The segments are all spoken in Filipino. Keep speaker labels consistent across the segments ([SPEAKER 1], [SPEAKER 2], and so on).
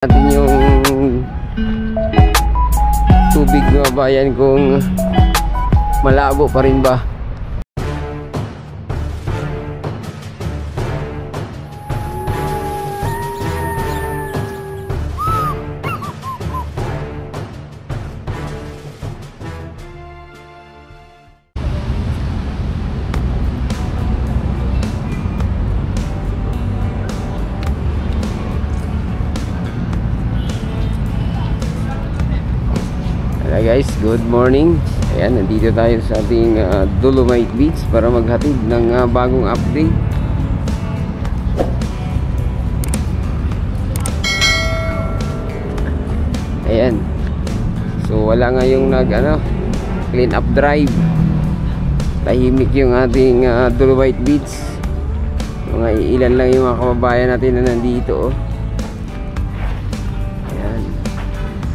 [SPEAKER 1] Natin yung tubig mga bayan kung malabo pa rin ba. Hello guys, good morning. Ayan, nandito tayo sa ating Dolomite Beach para maghatid ng bagong update. Ayan. So wala nga yung clean up drive. Tahimik yung ating Dolomite Beach. Mga ilan lang yung mga kababayan natin na nandito.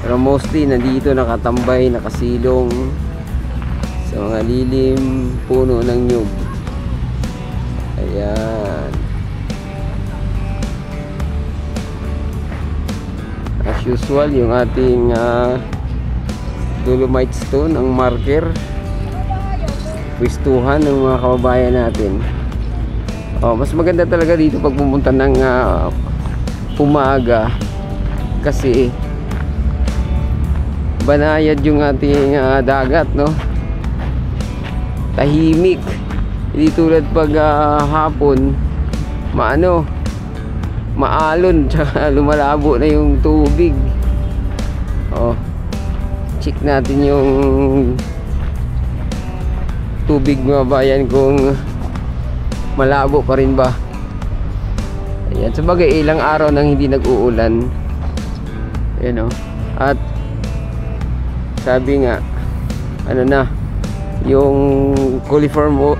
[SPEAKER 1] Pero mostly nandito nakatambay, nakasilong sa mga lilim puno ng nyug. Ayan. As usual, yung ating Dolomite stone, ang marker, pwistuhan ng mga kababayan natin. Mas maganda talaga dito pag pumunta ng umaga kasi banayad yung ating dagat, no? Tahimik. Hindi tulad pag hapon maalon tsaka lumalabo na yung tubig. Check natin yung tubig mga bayan kung malabo pa rin ba. Ayan, sabagay ilang araw nang hindi nag-uulan. Ayan, at sabi nga yung coliform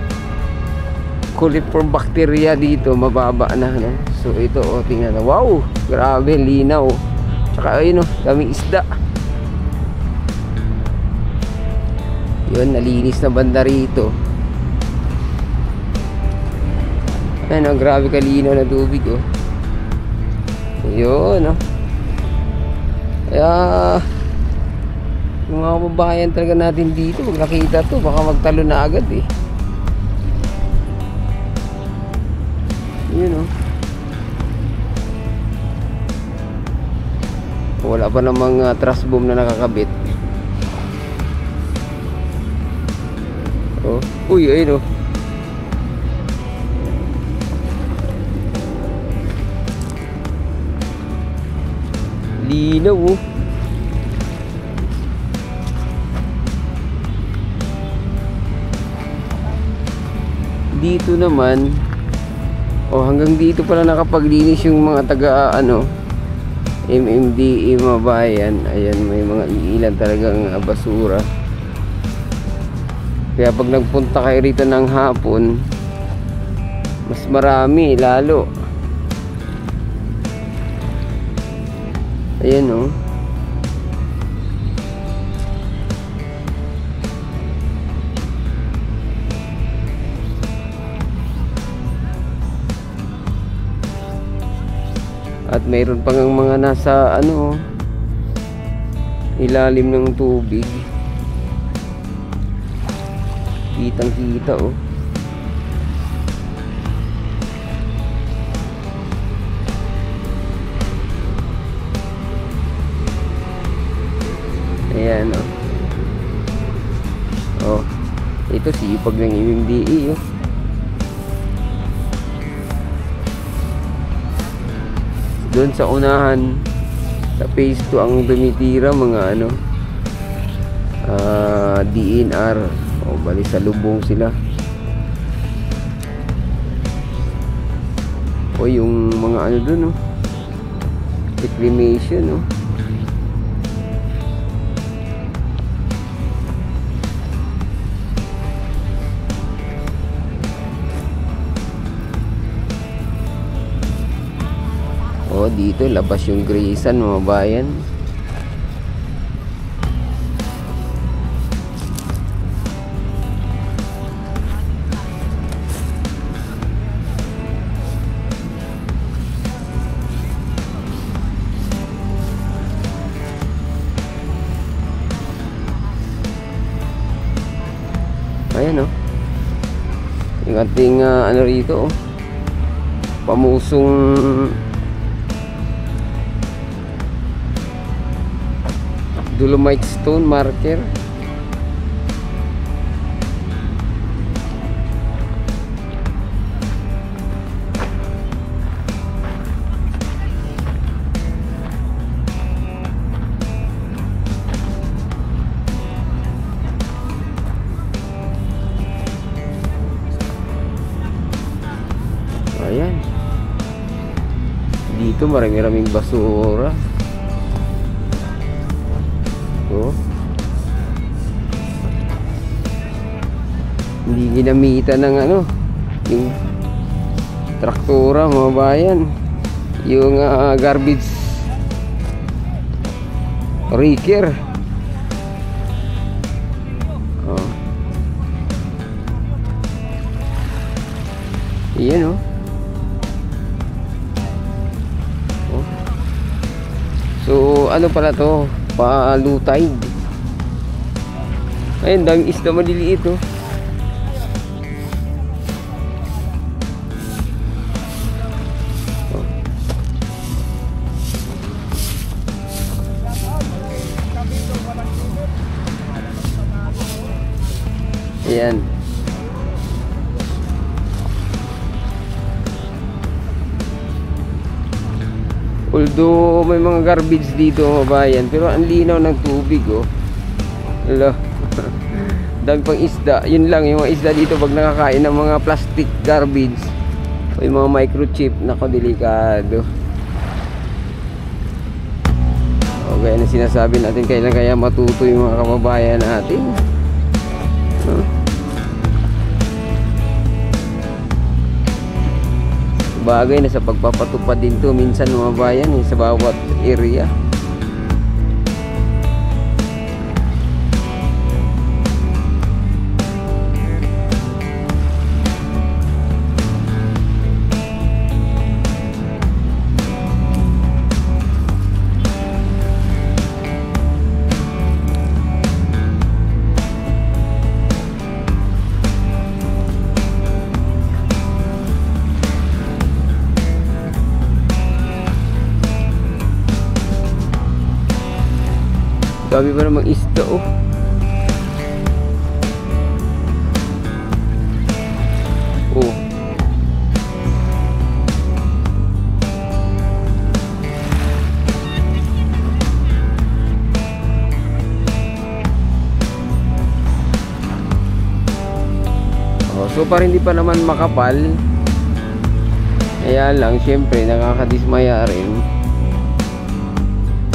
[SPEAKER 1] bacteria dito mababa na, no? So ito, tingnan na, wow, grabe linaw, tsaka ayun, daming isda. Yun, nalinis na banda rito. Ayun, grabe kalinaw na tubig, yun, kaya yung mga kababayan talaga natin dito, pag nakita to baka magtalo na agad yun, wala pa namang truss boom na nakakabit. Uy, ayun, linaw, dito naman hanggang dito pala nakapaglinis yung mga taga MMDA mga bayan. Ayan, may mga iilan talagang basura, kaya pag nagpunta kayo rito ng hapon mas marami lalo. Ayan, at mayroon pang mga nasa ilalim ng tubig, kitang kita, ayan, ito sipag ng MMDA, doon sa unahan sa phase 2 ang dumitira mga DNR, bali sa lubong sila, yung mga doon, reclamation, dito labas yung Grayson mga bayan. Ayan oh. Yung ating ano rito oh. Pamusong Dolomite stone marker. Ayan. Dito marami-raming basura. Oh. Hindi ginamitan ng ano, yung traktora mga bayan. Yung garbage raker. Oh. Iyan oh. So ano pala to? Palutide. Ayun, daming isda maliliit oh. Ayan. Although may mga garbage dito mga bayan, pero ang linaw ng tubig oh. Hala. Dami pang isda. Yun lang, yung mga isda dito pag nakakain ng mga plastic garbage o yung mga microchip, nako delikado. Okay, ano sinasabi natin, kailan kaya matuto yung mga kababayan natin? Bagay na sa pagpapatupad din to minsan mga bayan sa bawat area. Dami pa namang isda oh. Oh. Oh, so para hindi pa naman makapal. Kaya lang syempre nakakadismaya rin.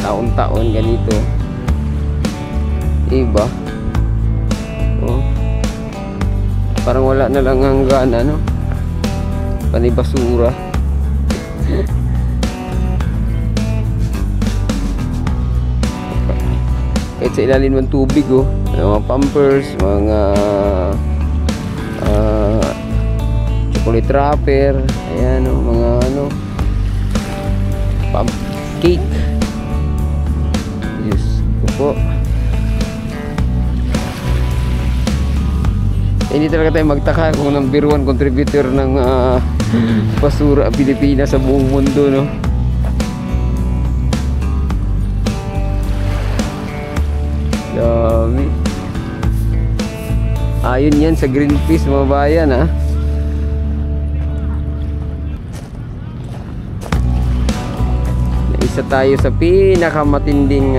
[SPEAKER 1] Taon-taon ganito. Iba. Oh. Parang wala na lang hanggan ano. Panay basura. Kahit sa ilalim ng tubig oh. Mga pampers, mga chocolate wrapper, ayan oh, mga ano, pump cake. Yes, ito po. Hindi talaga tayo magtaka kung number 1 contributor ng basura Pilipinas sa buong mundo, no? Dami. Ayun yan sa Greenpeace mga bayan, ha? Isa tayo sa pinakamatinding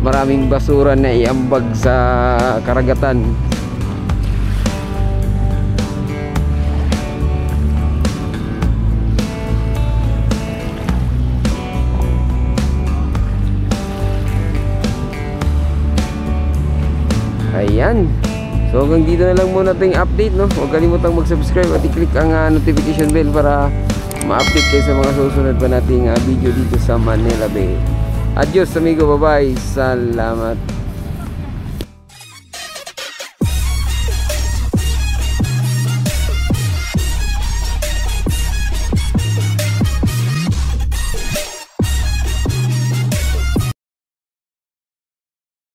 [SPEAKER 1] maraming basura na iambag sa karagatan. Ayan. So hanggang dito na lang muna ating update, no? Huwag kalimutang mag-subscribe at i-click ang notification bell para ma-update kayo sa mga susunod pa nating video dito sa Manila Bay. Adios amigo, bye bye. Salamat.